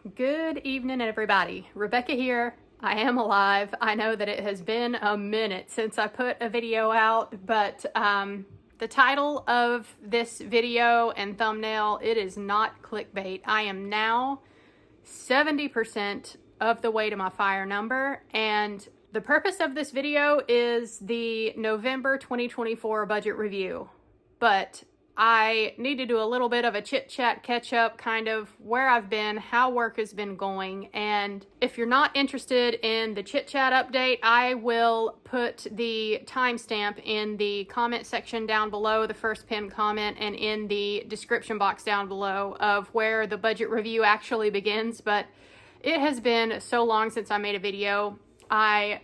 Good evening, everybody. Rebecca here. I am alive. I know that it has been a minute since I put a video out, but the title of this video and thumbnail, it is not clickbait. I am now 70% of the way to my fire number, and the purpose of this video is the November 2024 budget review. But I need to do a little bit of a chit-chat catch-up, kind of where I've been, how work has been going. And if you're not interested in the chit-chat update, I will put the timestamp in the comment section down below, the first pinned comment, and in the description box down below of where the budget review actually begins. But it has been so long since I made a video, I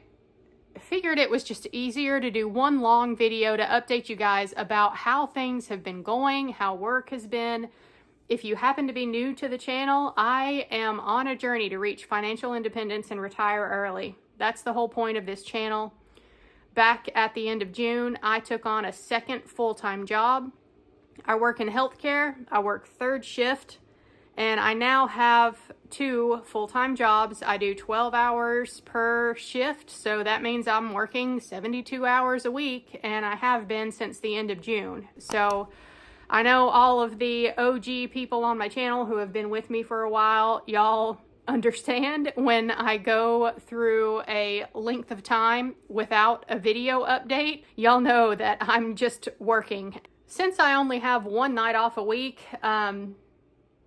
figured it was just easier to do one long video to update you guys about how things have been going, how work has been. If you happen to be new to the channel, I am on a journey to reach financial independence and retire early. That's the whole point of this channel. Back at the end of June, I took on a second full-time job. I work in healthcare. I work third shift. And I now have 2 full-time jobs. I do 12 hours per shift, so that means I'm working 72 hours a week, and I have been since the end of June. So I know all of the OG people on my channel who have been with me for a while, y'all understand when I go through a length of time without a video update. Y'all know that I'm just working. Since I only have one night off a week,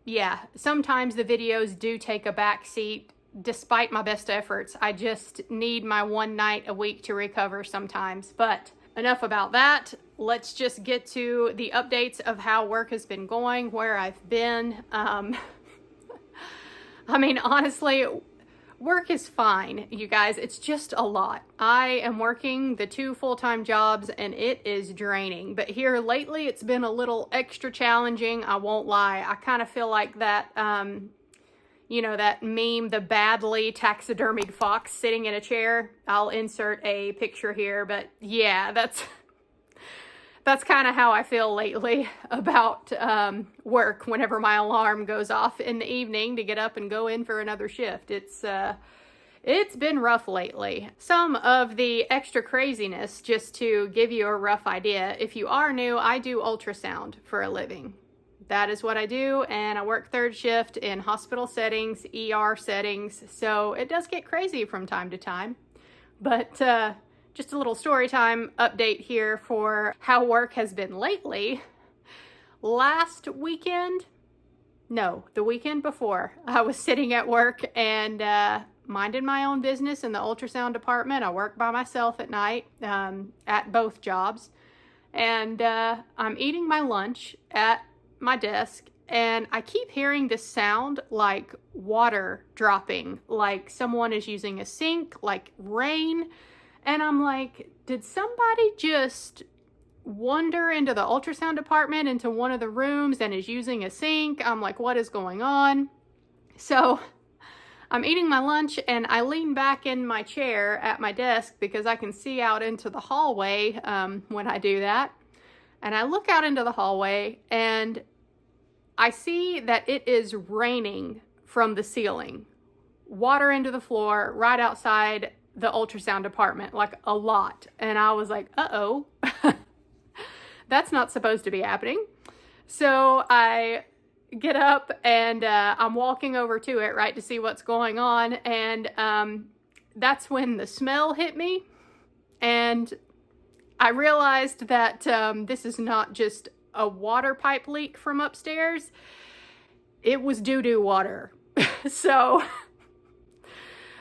yeah, sometimes the videos do take a back seat despite my best efforts. I just need my one night a week to recover sometimes. But enough about that. Let's just get to the updates of how work has been going, where I've been. I mean, honestly, work is fine, you guys. It's just a lot. I am working the 2 full-time jobs and it is draining. But here lately, it's been a little extra challenging. I won't lie. I kind of feel like that, you know, that meme, the badly taxidermied fox sitting in a chair. I'll insert a picture here, but yeah, that's kind of how I feel lately about work whenever my alarm goes off in the evening to get up and go in for another shift. It's been rough lately. Some of the extra craziness, just to give you a rough idea, if you are new, I do ultrasound for a living. That is what I do, and I work third shift in hospital settings, ER settings, so it does get crazy from time to time. But just a little story time update here for how work has been lately. Last weekend, no, the weekend before, I was sitting at work and minding my own business in the ultrasound department. I work by myself at night at both jobs. And I'm eating my lunch at my desk, and I keep hearing this sound like water dropping, like someone is using a sink, like rain. And I'm like, did somebody just wander into the ultrasound department, into one of the rooms, and is using a sink? I'm like, what is going on? So I'm eating my lunch and I lean back in my chair at my desk because I can see out into the hallway when I do that. And I look out into the hallway and I see that it is raining from the ceiling. Water into the floor right outside the ultrasound department, like a lot. And I was like, uh-oh, that's not supposed to be happening. So I get up and I'm walking over to it, right, to see what's going on. And that's when the smell hit me. And I realized that this is not just a water pipe leak from upstairs. It was doo-doo water. So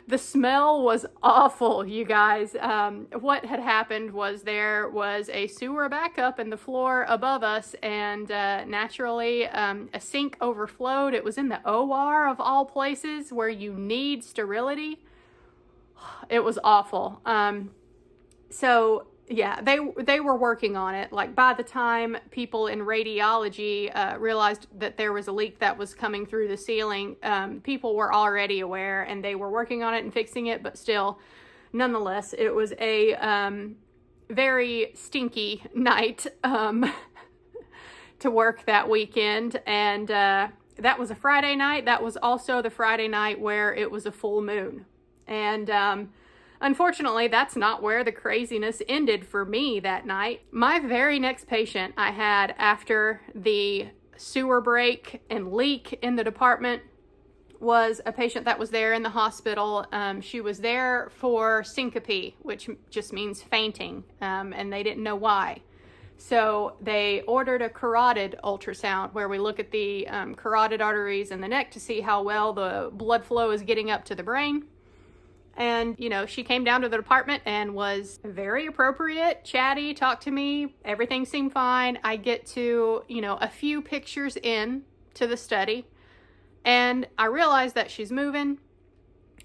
the smell was awful, you guys. What had happened was there was a sewer backup in the floor above us, and naturally a sink overflowed. It was in the OR of all places where you need sterility. It was awful. So yeah, they were working on it. Like, by the time people in radiology realized that there was a leak that was coming through the ceiling, people were already aware and they were working on it and fixing it. But still, nonetheless, it was a very stinky night to work that weekend. And that was a Friday night. That was also the Friday night where it was a full moon. And unfortunately, that's not where the craziness ended for me that night. My very next patient I had after the sewer break and leak in the department was a patient that was there in the hospital. She was there for syncope, which just means fainting, and they didn't know why. So they ordered a carotid ultrasound where we look at the carotid arteries in the neck to see how well the blood flow is getting up to the brain. And, you know, she came down to the department and was very appropriate, chatty, talked to me. Everything seemed fine. I get to, you know, a few pictures in to the study, and I realize that she's moving.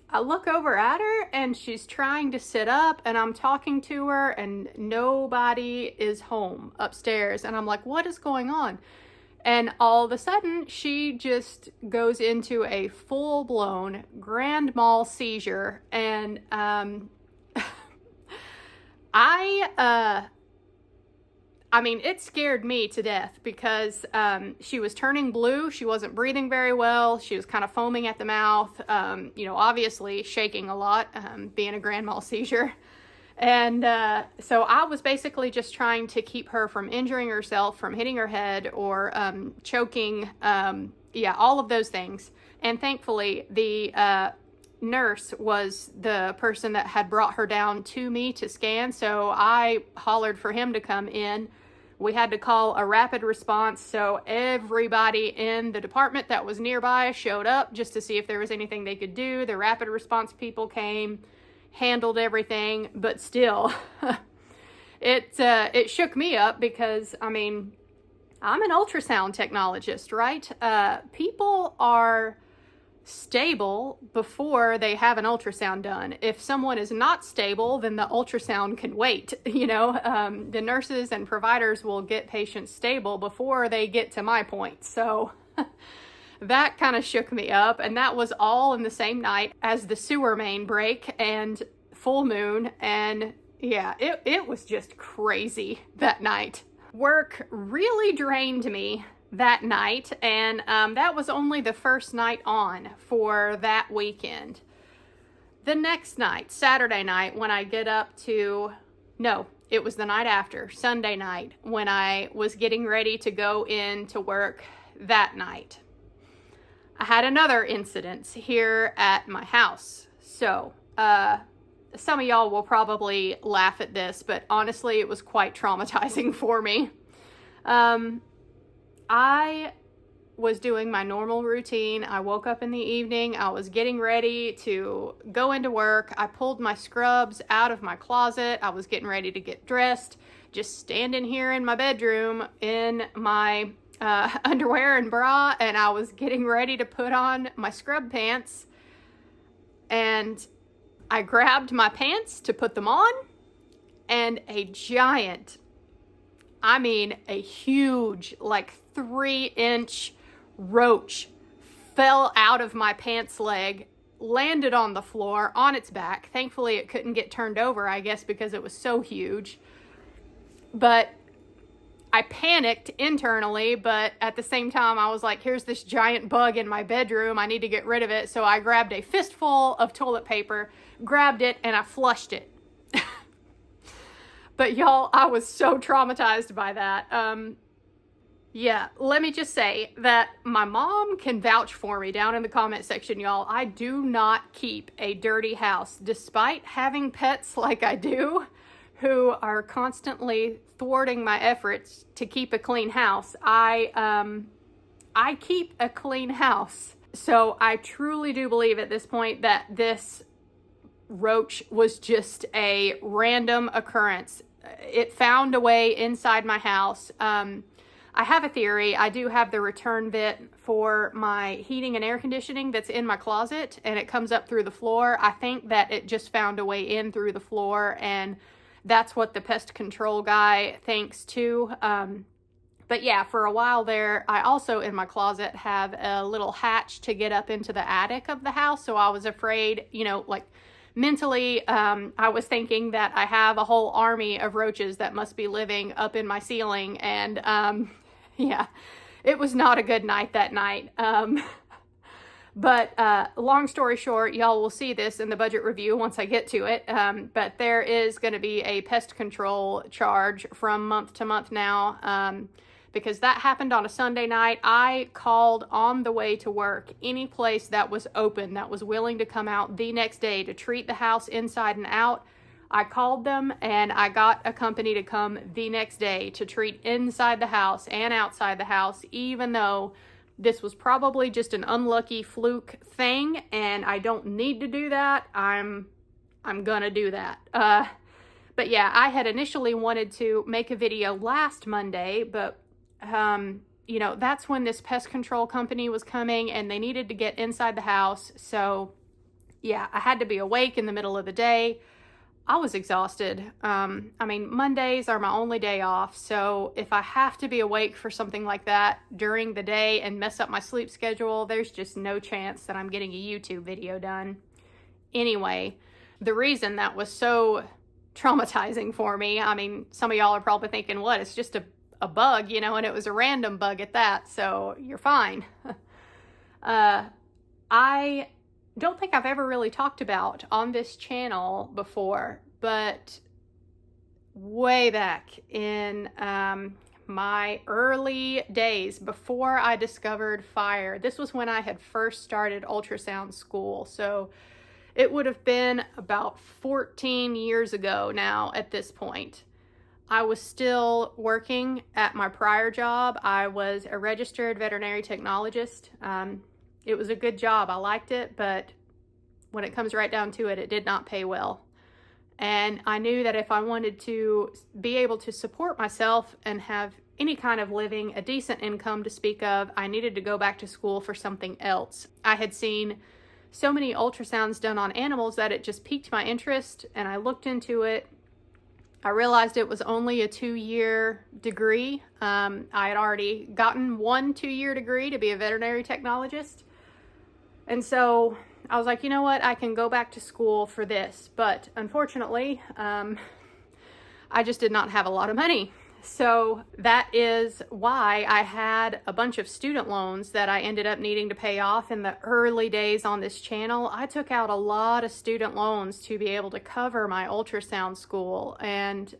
I look over at her and she's trying to sit up, and I'm talking to her and nobody is home upstairs. And I'm like, what is going on? And all of a sudden she just goes into a full-blown grand mal seizure. And I mean, it scared me to death because she was turning blue. She wasn't breathing very well. She was kind of foaming at the mouth, you know, obviously shaking a lot, being a grand mal seizure. And so I was basically just trying to keep her from injuring herself, from hitting her head or choking, yeah, all of those things. And thankfully, the nurse was the person that had brought her down to me to scan. So I hollered for him to come in. We had to call a rapid response. So everybody in the department that was nearby showed up just to see if there was anything they could do. The rapid response people came, handled everything, but still it shook me up because, I mean, I'm an ultrasound technologist, right? People are stable before they have an ultrasound done. If someone is not stable, then the ultrasound can wait. You know, the nurses and providers will get patients stable before they get to my point. So that kind of shook me up, and that was all in the same night as the sewer main break and full moon. And yeah, it was just crazy that night. Work really drained me that night, and that was only the first night on for that weekend. The next night, Saturday night, when I get up to, no, it was the night after, Sunday night, when I was getting ready to go into work that night, I had another incident here at my house. So, some of y'all will probably laugh at this, but honestly, it was quite traumatizing for me. I was doing my normal routine. I woke up in the evening. I was getting ready to go into work. I pulled my scrubs out of my closet. I was getting ready to get dressed, just standing here in my bedroom in my underwear and bra, and I was getting ready to put on my scrub pants, and I grabbed my pants to put them on, and a giant, I mean a huge, like 3-inch roach fell out of my pants leg, landed on the floor on its back. Thankfully it couldn't get turned over, I guess, because it was so huge. But I panicked internally, but at the same time I was like, here's this giant bug in my bedroom, I need to get rid of it. So I grabbed a fistful of toilet paper, grabbed it, and I flushed it. But y'all, I was so traumatized by that. Yeah, let me just say that my mom can vouch for me down in the comment section, y'all. I do not keep a dirty house, despite having pets like I do, who are constantly thwarting my efforts to keep a clean house. I keep a clean house. So I truly do believe at this point that this roach was just a random occurrence. It found a way inside my house. I have a theory. I do have the return vent for my heating and air conditioning that's in my closet, and it comes up through the floor. I think that it just found a way in through the floor, and that's what the pest control guy thinks too. But yeah, for a while there, I also in my closet have a little hatch to get up into the attic of the house. So I was afraid, you know, like mentally, I was thinking that I have a whole army of roaches that must be living up in my ceiling. And yeah, it was not a good night that night. But long story short, y'all will see this in the budget review once I get to it. But there is going to be a pest control charge from month to month now, because that happened on a Sunday night. I called on the way to work any place that was open, that was willing to come out the next day to treat the house inside and out. I called them and I got a company to come the next day to treat inside the house and outside the house, even though this was probably just an unlucky fluke thing and I don't need to do that. I'm gonna do that. But yeah, I had initially wanted to make a video last Monday, but you know, that's when this pest control company was coming and they needed to get inside the house. So yeah, I had to be awake in the middle of the day. I was exhausted. I mean, Mondays are my only day off, so if I have to be awake for something like that during the day and mess up my sleep schedule, there's just no chance that I'm getting a YouTube video done. Anyway, the reason that was so traumatizing for me, I mean, some of y'all are probably thinking, what, it's just a bug, you know, and it was a random bug at that, so you're fine. I don't think I've ever really talked about on this channel before, but way back in my early days before I discovered fire, this was when I had first started ultrasound school. So it would have been about 14 years ago now at this point. I was still working at my prior job. I was a registered veterinary technologist. It was a good job. I liked it, but when it comes right down to it, it did not pay well. And I knew that if I wanted to be able to support myself and have any kind of living, a decent income to speak of, I needed to go back to school for something else. I had seen so many ultrasounds done on animals that it just piqued my interest, and I looked into it. I realized it was only a 2-year degree. I had already gotten one 2-year degree to be a veterinary technologist. And so I was like, you know what, I can go back to school for this. But unfortunately, I just did not have a lot of money. So that is why I had a bunch of student loans that I ended up needing to pay off in the early days on this channel. I took out a lot of student loans to be able to cover my ultrasound school. And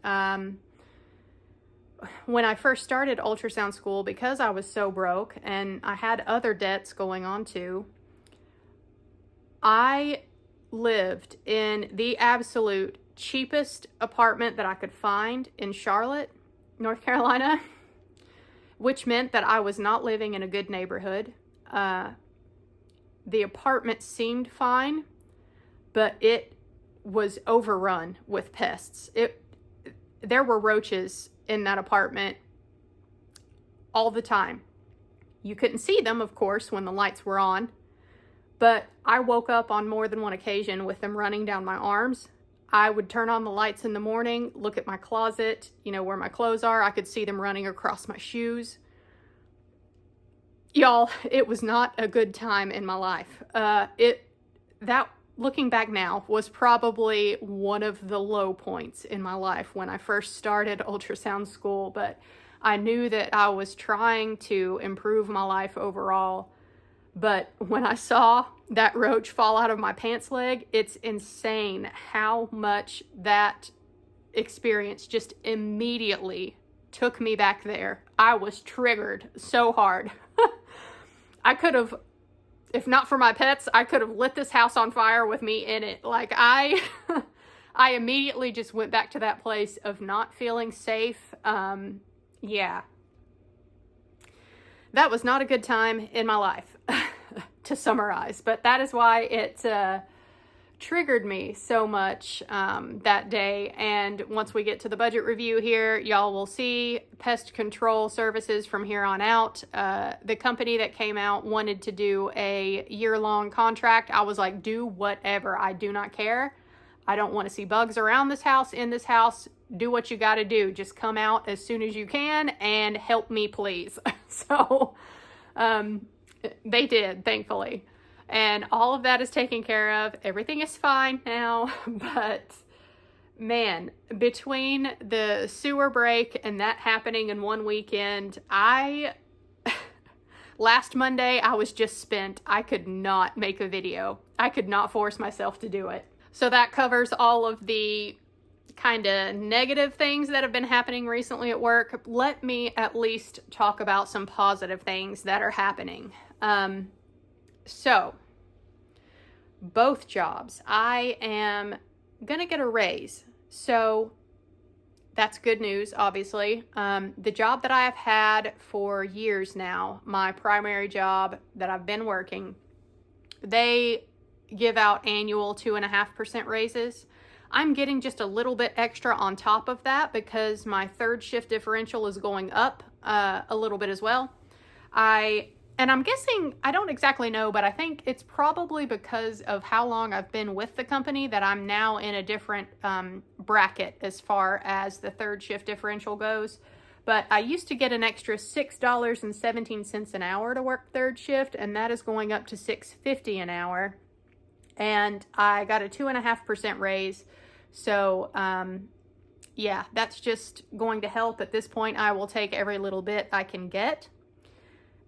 when I first started ultrasound school, because I was so broke and I had other debts going on too, I lived in the absolute cheapest apartment that I could find in Charlotte, North Carolina, which meant that I was not living in a good neighborhood. The apartment seemed fine, but it was overrun with pests. There were roaches in that apartment all the time. You couldn't see them, of course, when the lights were on. But I woke up on more than one occasion with them running down my arms. I would turn on the lights in the morning, look at my closet, you know, where my clothes are. I could see them running across my shoes. Y'all, it was not a good time in my life. Looking back now, was probably one of the low points in my life when I first started ultrasound school. But I knew that I was trying to improve my life overall. But when I saw that roach fall out of my pants leg, it's insane how much that experience just immediately took me back there. I was triggered so hard. I could have, if not for my pets, I could have lit this house on fire with me in it. Like I immediately just went back to that place of not feeling safe. Yeah. That was not a good time in my life, to summarize, but that is why it triggered me so much that day. And once we get to the budget review here, y'all will see pest control services from here on out. The company that came out wanted to do a year-long contract. I was like, do whatever. I do not care. I don't want to see bugs around this house, in this house. Do what you got to do. Just come out as soon as you can and help me, please. So they did, thankfully. And all of that is taken care of. Everything is fine now. But man, between the sewer break and that happening in one weekend, I Last Monday, I was just spent. I could not make a video. I could not force myself to do it. So that covers all of the kind of negative things that have been happening recently at work. Let me at least talk about some positive things that are happening. So, both jobs, I am gonna get a raise. So, that's good news, obviously. The job that I have had for years now, my primary job that I've been working, they give out annual 2.5% raises. I'm getting just a little bit extra on top of that because my third shift differential is going up a little bit as well. And I'm guessing, I don't exactly know, but I think it's probably because of how long I've been with the company that I'm now in a different bracket as far as the third shift differential goes. But I used to get an extra $6.17 an hour to work third shift, and that is going up to $6.50 an hour. And I got a 2.5% raise. So, yeah, that's just going to help. At this point, I will take every little bit I can get.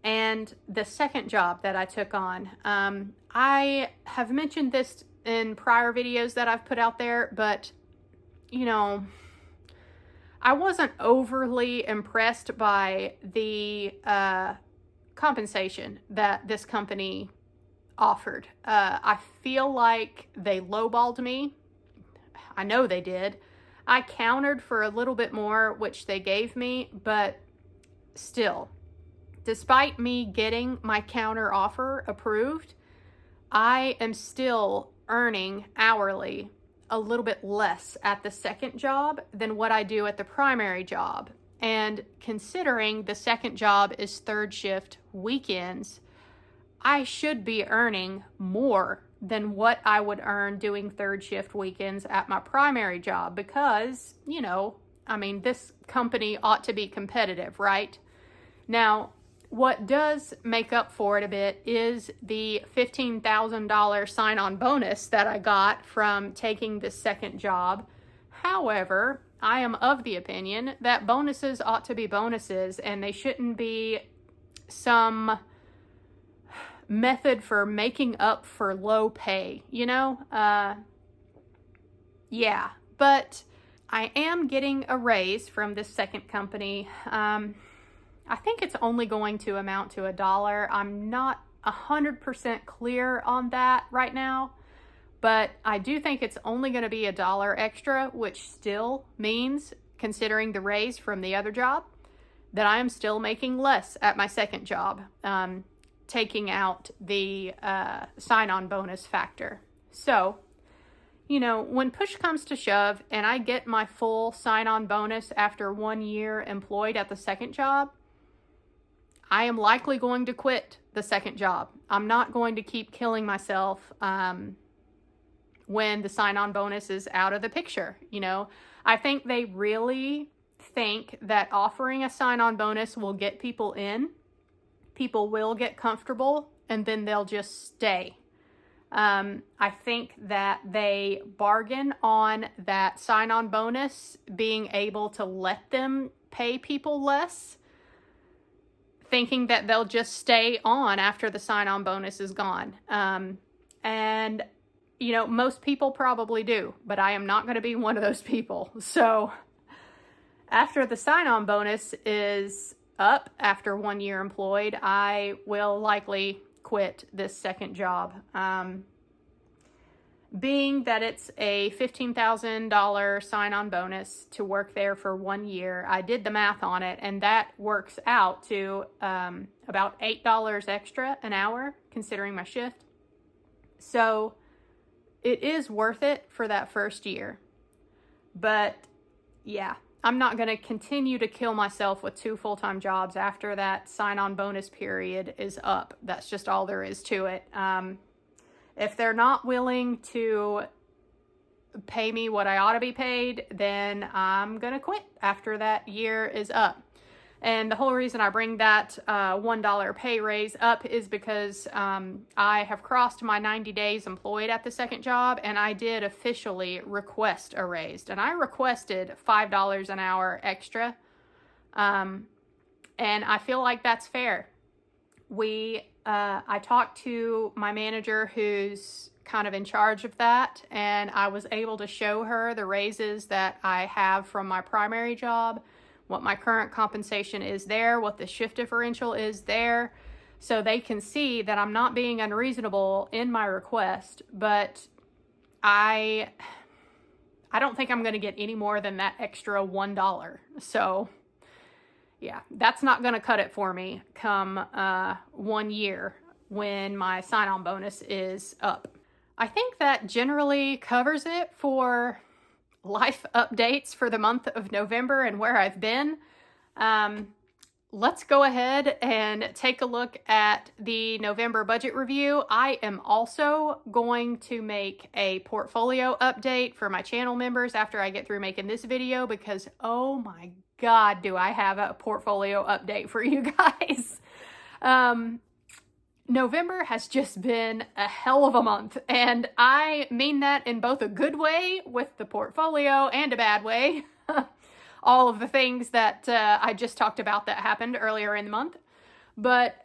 And the second job that I took on, I have mentioned this in prior videos that I've put out there, but, you know, I wasn't overly impressed by the compensation that this company offered. I feel like they lowballed me. I know they did. I countered for a little bit more, which they gave me, but still, despite me getting my counter offer approved, I am still earning hourly a little bit less at the second job than what I do at the primary job. And considering the second job is third shift weekends, I should be earning more than what I would earn doing third shift weekends at my primary job because, you know, I mean, this company ought to be competitive, right? Now, what does make up for it a bit is the $15,000 sign-on bonus that I got from taking the second job. However, I am of the opinion that bonuses ought to be bonuses and they shouldn't be some method for making up for low pay, you know? Yeah, but I am getting a raise from this second company. I think it's only going to amount to $1. I'm not 100% clear on that right now, but I do think it's only going to be $1 extra, which still means, considering the raise from the other job, that I am still making less at my second job, taking out the sign-on bonus factor. So, you know, when push comes to shove and I get my full sign-on bonus after 1 year employed at the second job, I am likely going to quit the second job. I'm not going to keep killing myself when the sign-on bonus is out of the picture. You know, I think they really think that offering a sign-on bonus will get people in. People will get comfortable and then they'll just stay. I think that they bargain on that sign-on bonus being able to let them pay people less, thinking that they'll just stay on after the sign-on bonus is gone. And, you know, most people probably do, but I am not going to be one of those people. So after the sign-on bonus is up after 1 year employed, I will likely quit this second job. Being that it's a $15,000 sign-on bonus to work there for 1 year, I did the math on it, and that works out to about $8 extra an hour, considering my shift. So it is worth it for that first year. But yeah, I'm not going to continue to kill myself with 2 full-time jobs after that sign-on bonus period is up. That's just all there is to it. If they're not willing to pay me what I ought to be paid, then I'm going to quit after that year is up. And the whole reason I bring that $1 pay raise up is because I have crossed my 90 days employed at the second job, and I did officially request a raise. And I requested $5 an hour extra. And I feel like that's fair. I talked to my manager who's kind of in charge of that, and I was able to show her the raises that I have from my primary job, what my current compensation is there, what the shift differential is there, so they can see that I'm not being unreasonable in my request. But I don't think I'm going to get any more than that extra $1. So yeah, that's not going to cut it for me come 1 year when my sign-on bonus is up. I think that generally covers it for life updates for the month of November and where I've been. Let's go ahead and take a look at the November budget review. I am also going to make a portfolio update for my channel members after I get through making this video, because oh my God, do I have a portfolio update for you guys. November has just been a hell of a month, and I mean that in both a good way with the portfolio and a bad way. All of the things that I just talked about that happened earlier in the month. But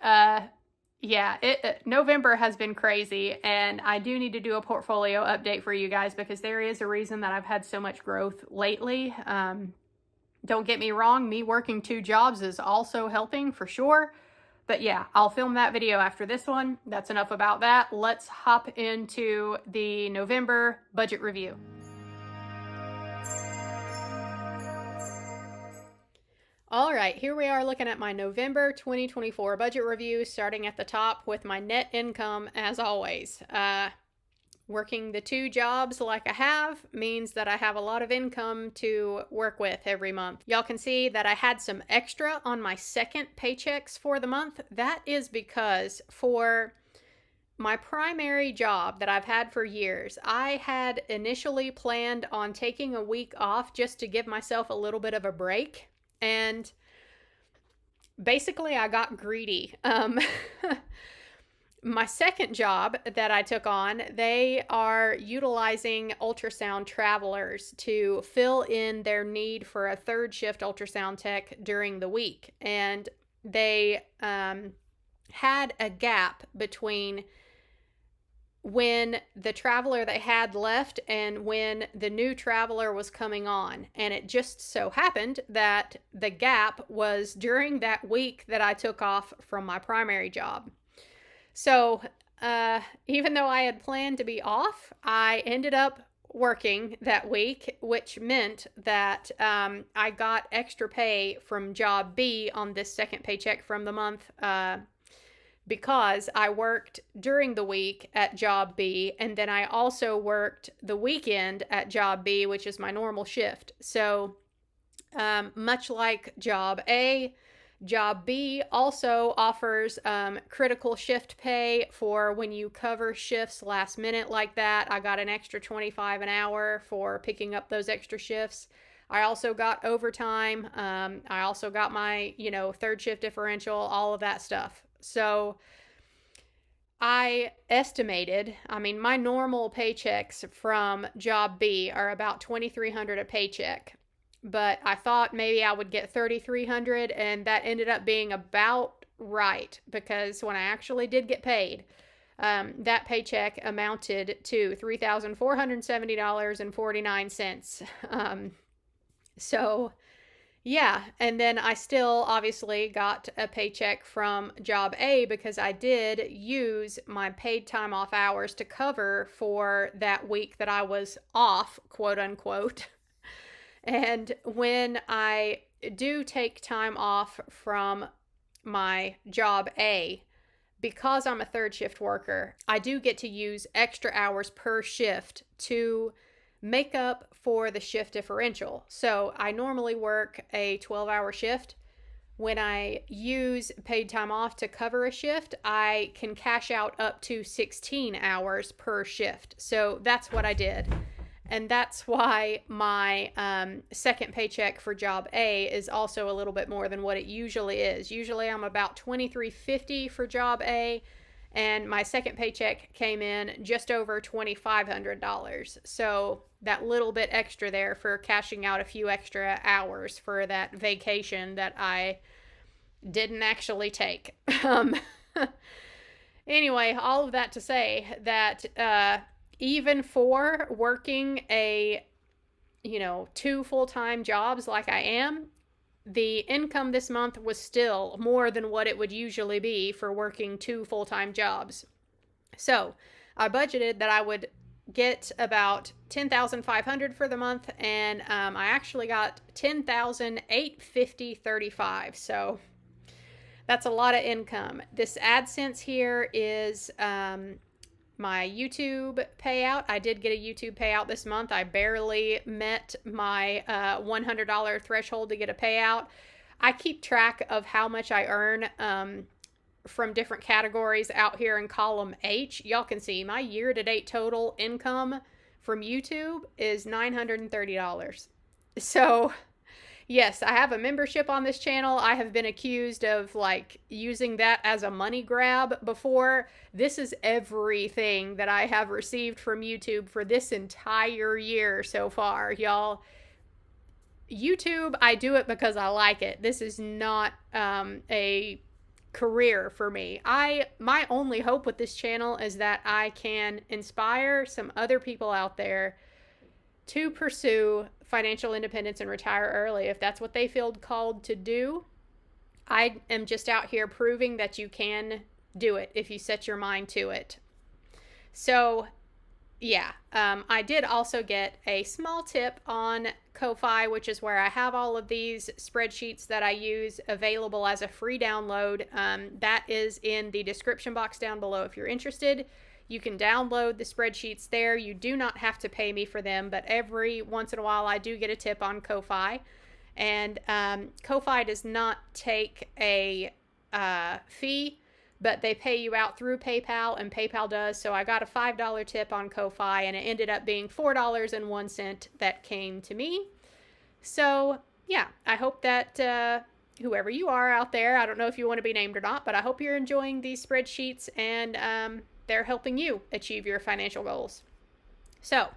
yeah, November has been crazy, and I do need to do a portfolio update for you guys because there is a reason that I've had so much growth lately. Don't get me wrong, me working 2 jobs is also helping for sure. But yeah, I'll film that video after this one. That's enough about that. Let's hop into the November budget review. All right, here we are looking at my November 2024 budget review, starting at the top with my net income as always. Working the 2 jobs like I have means that I have a lot of income to work with every month. Y'all can see that I had some extra on my second paychecks for the month. That is because for my primary job that I've had for years, I had initially planned on taking a week off just to give myself a little bit of a break. And basically I got greedy. My second job that I took on, they are utilizing ultrasound travelers to fill in their need for a 3rd shift ultrasound tech during the week. And they had a gap between when the traveler they had left and when the new traveler was coming on. And it just so happened that the gap was during that week that I took off from my primary job. So even though I had planned to be off, I ended up working that week, which meant that I got extra pay from job B on this second paycheck from the month because I worked during the week at job B, and then I also worked the weekend at job B, which is my normal shift. So much like job A, job B also offers critical shift pay for when you cover shifts last minute like that. I got an extra $25 an hour for picking up those extra shifts. I also got overtime. I also got my, 3rd shift differential, all of that stuff. So I estimated, my normal paychecks from job B are about $2,300 a paycheck. But I thought maybe I would get $3,300, and that ended up being about right, because when I actually did get paid, that paycheck amounted to $3,470.49. So yeah, and then I still obviously got a paycheck from job A because I did use my paid time off hours to cover for that week that I was off, quote unquote. And when I do take time off from my job A, because I'm a 3rd shift worker, I do get to use extra hours per shift to make up for the shift differential. So I normally work a 12-hour shift. When I use paid time off to cover a shift, I can cash out up to 16 hours per shift. So that's what I did. And that's why my second paycheck for job A is also a little bit more than what it usually is. Usually I'm about $2,350 for job A, and my second paycheck came in just over $2,500. So that little bit extra there for cashing out a few extra hours for that vacation that I didn't actually take. Anyway, all of that to say that even for working a, 2 full-time jobs like I am, the income this month was still more than what it would usually be for working 2 full-time jobs. So I budgeted that I would get about $10,500 for the month, and I actually got $10,850.35. So that's a lot of income. This AdSense here is my YouTube payout. I did get a YouTube payout this month. I barely met my $100 threshold to get a payout. I keep track of how much I earn from different categories out here in column H. Y'all can see my year-to-date total income from YouTube is $930. So yes, I have a membership on this channel. I have been accused of using that as a money grab before. This is everything that I have received from YouTube for this entire year so far, y'all. YouTube, I do it because I like it. This is not a career for me. My only hope with this channel is that I can inspire some other people out there to pursue financial independence and retire early if that's what they feel called to do. I am just out here proving that you can do it if you set your mind to it. So yeah, I did also get a small tip on Ko-Fi, which is where I have all of these spreadsheets that I use available as a free download. That is in the description box down below if you're interested. You can download the spreadsheets there. You do not have to pay me for them, but every once in a while I do get a tip on Ko-Fi. And Ko-Fi does not take a fee, but they pay you out through PayPal, and PayPal does. So I got a $5 tip on Ko-Fi, and it ended up being $4.01 that came to me. So yeah, I hope that whoever you are out there, I don't know if you want to be named or not, but I hope you're enjoying these spreadsheets and they're helping you achieve your financial goals. So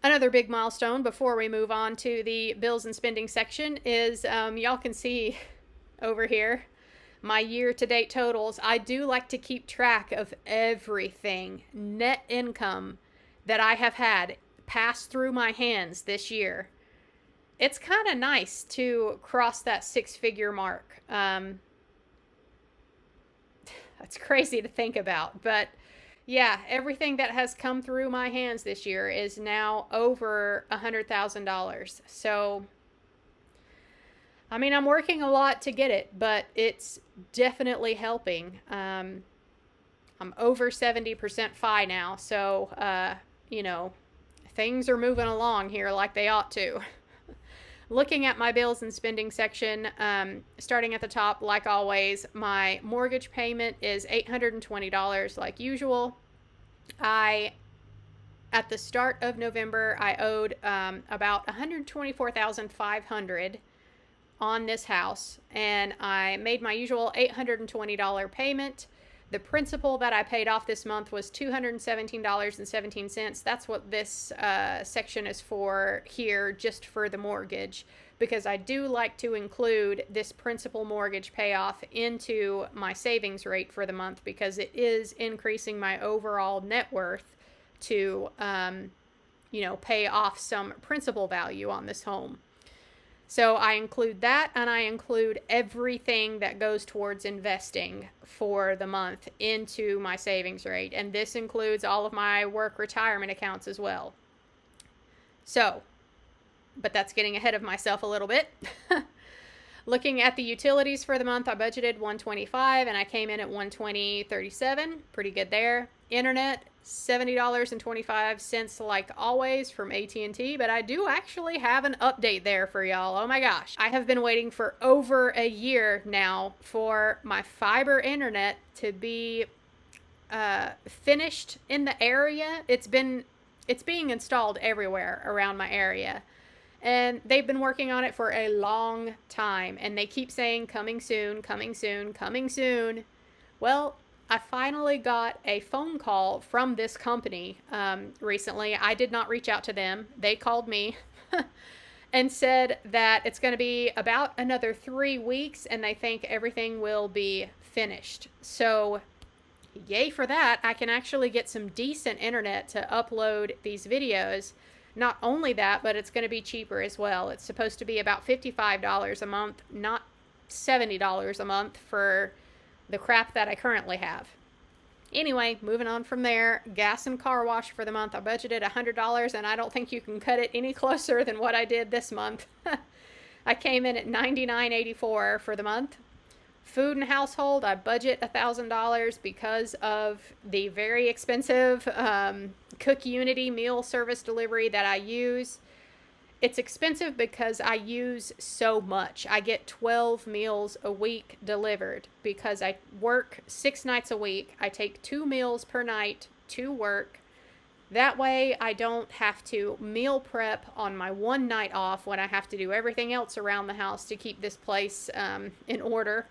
another big milestone before we move on to the bills and spending section is y'all can see over here my year-to-date totals. I do like to keep track of everything net income that I have had pass through my hands this year. It's kind of nice to cross that 6-figure mark. That's crazy to think about, but yeah, everything that has come through my hands this year is now over $100,000. So, I mean, I'm working a lot to get it, but it's definitely helping. I'm over 70% FI now, so, things are moving along here like they ought to. Looking at my bills and spending section, starting at the top, like always, my mortgage payment is $820 like usual. At the start of November, I owed about $124,500 on this house, and I made my usual $820 payment. The principal that I paid off this month was $217.17. That's what this section is for here, just for the mortgage, because I do like to include this principal mortgage payoff into my savings rate for the month, because it is increasing my overall net worth to, pay off some principal value on this home. So I include that, and I include everything that goes towards investing for the month into my savings rate. And this includes all of my work retirement accounts as well. So, but that's getting ahead of myself a little bit. Looking at the utilities for the month, I budgeted $125 and I came in at $120.37. Pretty good there. Internet, $70.25 like always from AT&T, but I do actually have an update there for y'all. Oh my gosh. I have been waiting for over a year now for my fiber internet to be finished in the area. It's being installed everywhere around my area. And they've been working on it for a long time, and they keep saying coming soon, coming soon, coming soon. Well, I finally got a phone call from this company recently. I did not reach out to them. They called me. and said that it's going to be about another 3 weeks and they think everything will be finished. So yay for that. I can actually get some decent internet to upload these videos. Not only that, but it's going to be cheaper as well. It's supposed to be about $55 a month, not $70 a month for the crap that I currently have. Anyway, moving on from there, gas and car wash for the month. I budgeted $100, and I don't think you can cut it any closer than what I did this month. I came in at $99.84 for the month. Food and household, I budget $1,000 because of the very expensive Cook Unity meal service delivery that I use. It's expensive because I use so much. I get 12 meals a week delivered because I work 6 nights a week. I take 2 meals per night to work. That way I don't have to meal prep on my one night off when I have to do everything else around the house to keep this place in order.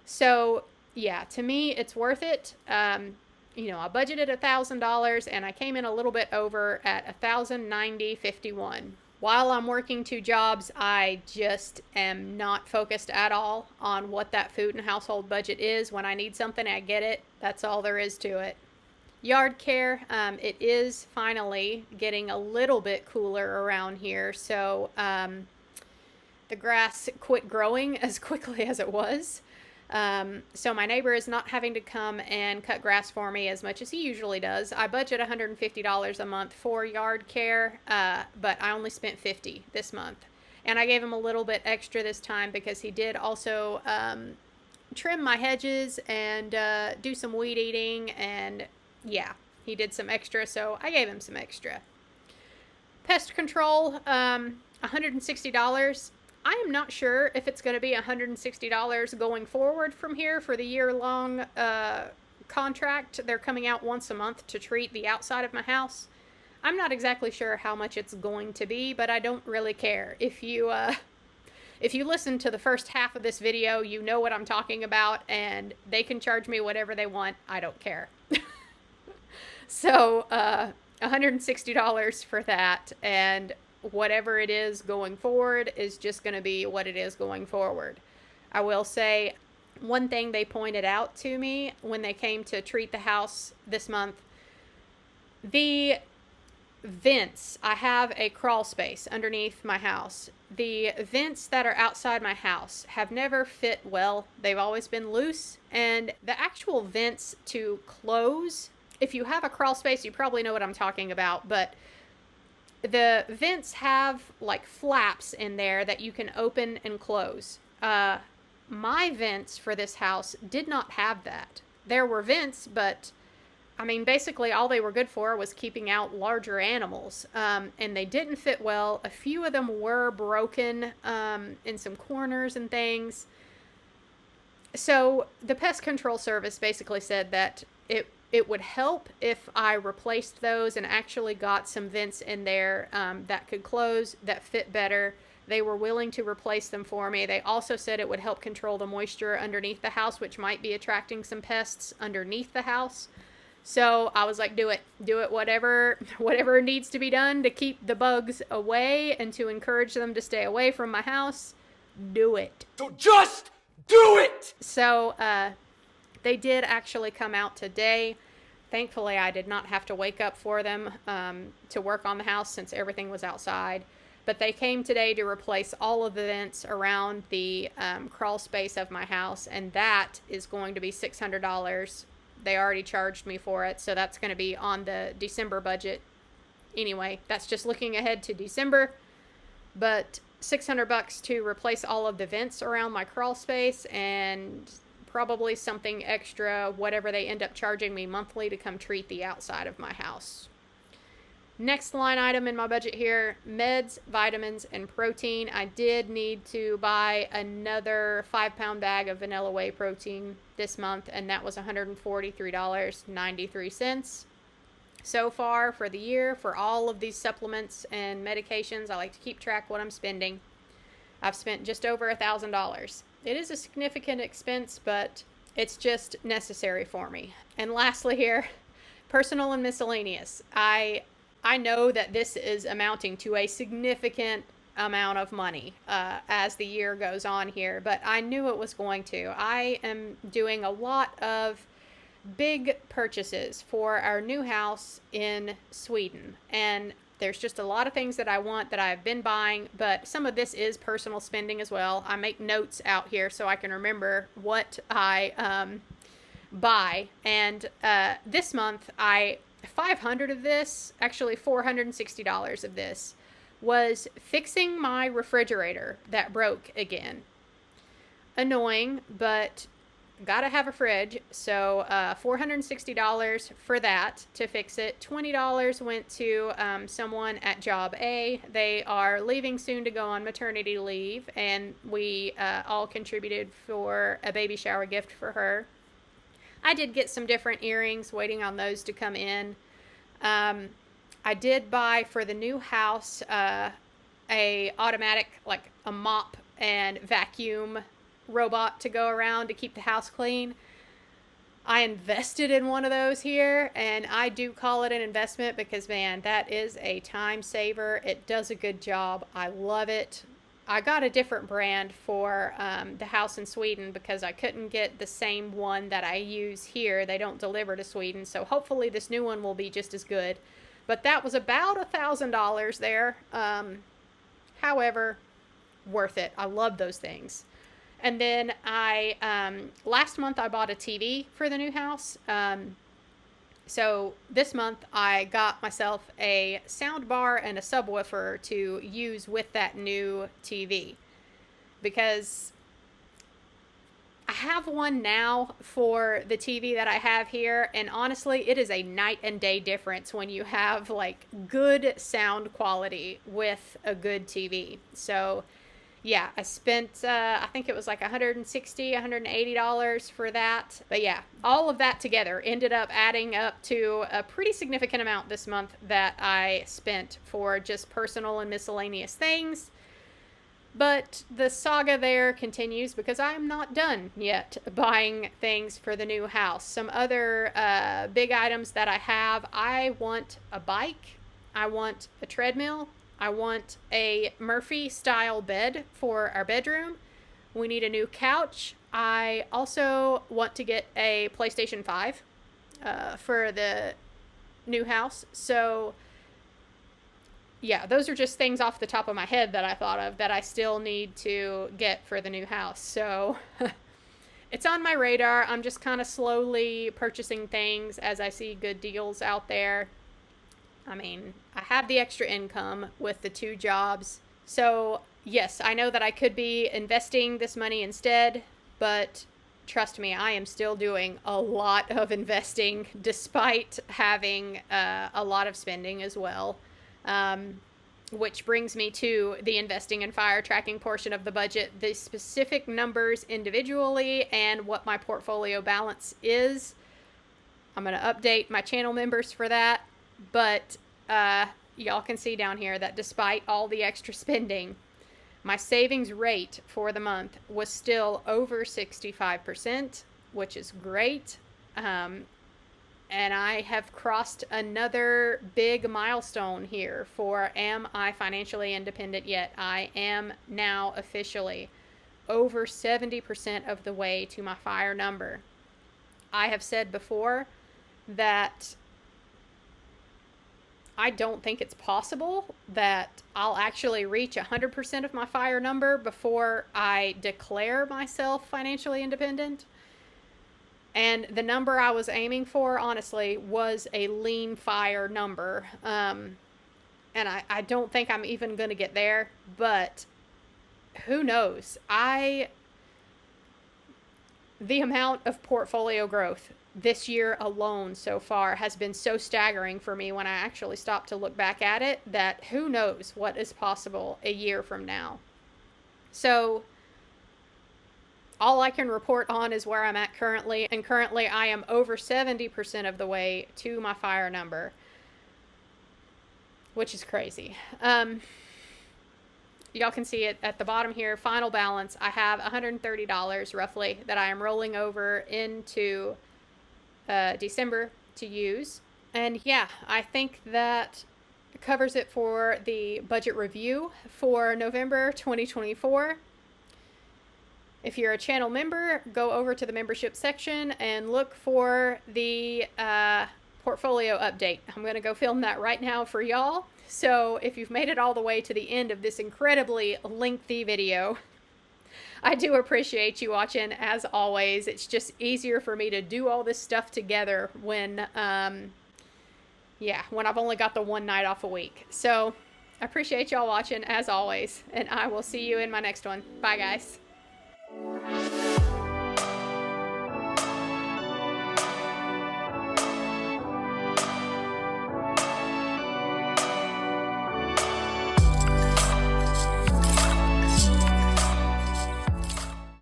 So yeah, to me, it's worth it. I budgeted $1,000 and I came in a little bit over at $1,090.51. While I'm working 2 jobs, I just am not focused at all on what that food and household budget is. When I need something, I get it. That's all there is to it. Yard care, it is finally getting a little bit cooler around here. So the grass quit growing as quickly as it was. So my neighbor is not having to come and cut grass for me as much as he usually does. I budget $150 a month for yard care, but I only spent $50 this month. And I gave him a little bit extra this time because he did also trim my hedges and do some weed eating. And yeah, he did some extra, so I gave him some extra. Pest control, $160. I am not sure if it's going to be $160 going forward from here for the year-long contract. They're coming out once a month to treat the outside of my house. I'm not exactly sure how much it's going to be, but I don't really care. If you listen to the first half of this video, you know what I'm talking about, and they can charge me whatever they want. I don't care. So $160 for that, and whatever it is going forward is just going to be what it is going forward. I will say one thing they pointed out to me when they came to treat the house this month, the vents, I have a crawl space underneath my house. The vents that are outside my house have never fit well. They've always been loose, and the actual vents to close, if you have a crawl space, you probably know what I'm talking about, but the vents have like flaps in there that you can open and close. My vents for this house did not have that. There were vents, but I mean, basically all they were good for was keeping out larger animals. And they didn't fit well. A few of them were broken in some corners and things. So the pest control service basically said that it would help if I replaced those and actually got some vents in there that could close, that fit better. They were willing to replace them for me. They also said it would help control the moisture underneath the house, which might be attracting some pests underneath the house. So I was like, do it, whatever needs to be done to keep the bugs away and to encourage them to stay away from my house. Do it. So just do it! So, they did actually come out today. Thankfully, I did not have to wake up for them to work on the house since everything was outside. But they came today to replace all of the vents around the crawl space of my house, and that is going to be $600. They already charged me for it, so that's going to be on the December budget. Anyway, that's just looking ahead to December. But $600 to replace all of the vents around my crawl space, and probably something extra, whatever they end up charging me monthly to come treat the outside of my house. Next line item in my budget here, meds, vitamins, and protein. I did need to buy another 5-pound bag of vanilla whey protein this month, and that was $143.93. So far for the year, for all of these supplements and medications, I like to keep track what I'm spending. I've spent just over $1,000. It is a significant expense, but it's just necessary for me. And lastly here, personal and miscellaneous. I know that this is amounting to a significant amount of money as the year goes on here, but I knew it was going to. I am doing a lot of big purchases for our new house in Sweden, and there's just a lot of things that I want that I've been buying, but some of this is personal spending as well. I make notes out here so I can remember what I buy, and this month 500 of this, actually $460 of this, was fixing my refrigerator that broke again. Annoying, but gotta have a fridge. So $460 for that to fix it. $20 went to someone at job A. They are leaving soon to go on maternity leave, and we all contributed for a baby shower gift for her. I did get some different earrings, waiting on those to come in. I did buy for the new house a automatic, like a mop and vacuum robot to go around to keep the house clean. I invested in one of those here, and I do call it an investment because, man, that is a time saver. It does a good job. I love it. I got a different brand for the house in Sweden because I couldn't get the same one that I use here. They don't deliver to Sweden, so hopefully this new one will be just as good. But that was about $1,000 there. However, worth it. I love those things. And then last month I bought a TV for the new house. So this month I got myself a sound bar and a subwoofer to use with that new TV, because I have one now for the TV that I have here, and honestly it is a night and day difference when you have like good sound quality with a good TV. So yeah, I spent, I think it was like $160, $180 for that. But yeah, all of that together ended up adding up to a pretty significant amount this month that I spent for just personal and miscellaneous things. But the saga there continues because I'm not done yet buying things for the new house. Some other big items that I have: I want a bike, I want a treadmill, I want a Murphy-style bed for our bedroom. We need a new couch. I also want to get a PlayStation 5 for the new house. So, yeah, those are just things off the top of my head that I thought of that I still need to get for the new house. So, it's on my radar. I'm just kind of slowly purchasing things as I see good deals out there. I mean, I have the extra income with the 2 jobs. So, yes, I know that I could be investing this money instead, but trust me, I am still doing a lot of investing despite having a lot of spending as well. Which brings me to the investing and fire tracking portion of the budget. The specific numbers individually and what my portfolio balance is, I'm going to update my channel members for that. But y'all can see down here that despite all the extra spending, my savings rate for the month was still over 65%, which is great. And I have crossed another big milestone here for Am I Financially Independent Yet? I am now officially over 70% of the way to my FIRE number. I have said before that I don't think it's possible that I'll actually reach 100% of my FIRE number before I declare myself financially independent. And the number I was aiming for, honestly, was a lean FIRE number. And I don't think I'm even going to get there, but who knows? The amount of portfolio growth this year alone so far has been so staggering for me when I actually stop to look back at it, that who knows what is possible a year from now. So all I can report on is where I'm at currently, and currently I am over 70% of the way to my FIRE number, which is crazy. Y'all can see it at the bottom here. Final balance, I have $130 roughly that I am rolling over into December to use. And yeah, I think that covers it for the budget review for November 2024. If you're a channel member, go over to the membership section and look for the portfolio update. I'm going to go film that right now for y'all. So if you've made it all the way to the end of this incredibly lengthy video, I do appreciate you watching as always. It's just easier for me to do all this stuff together when I've only got the one night off a week. So I appreciate y'all watching as always, and I will see you in my next one. Bye guys.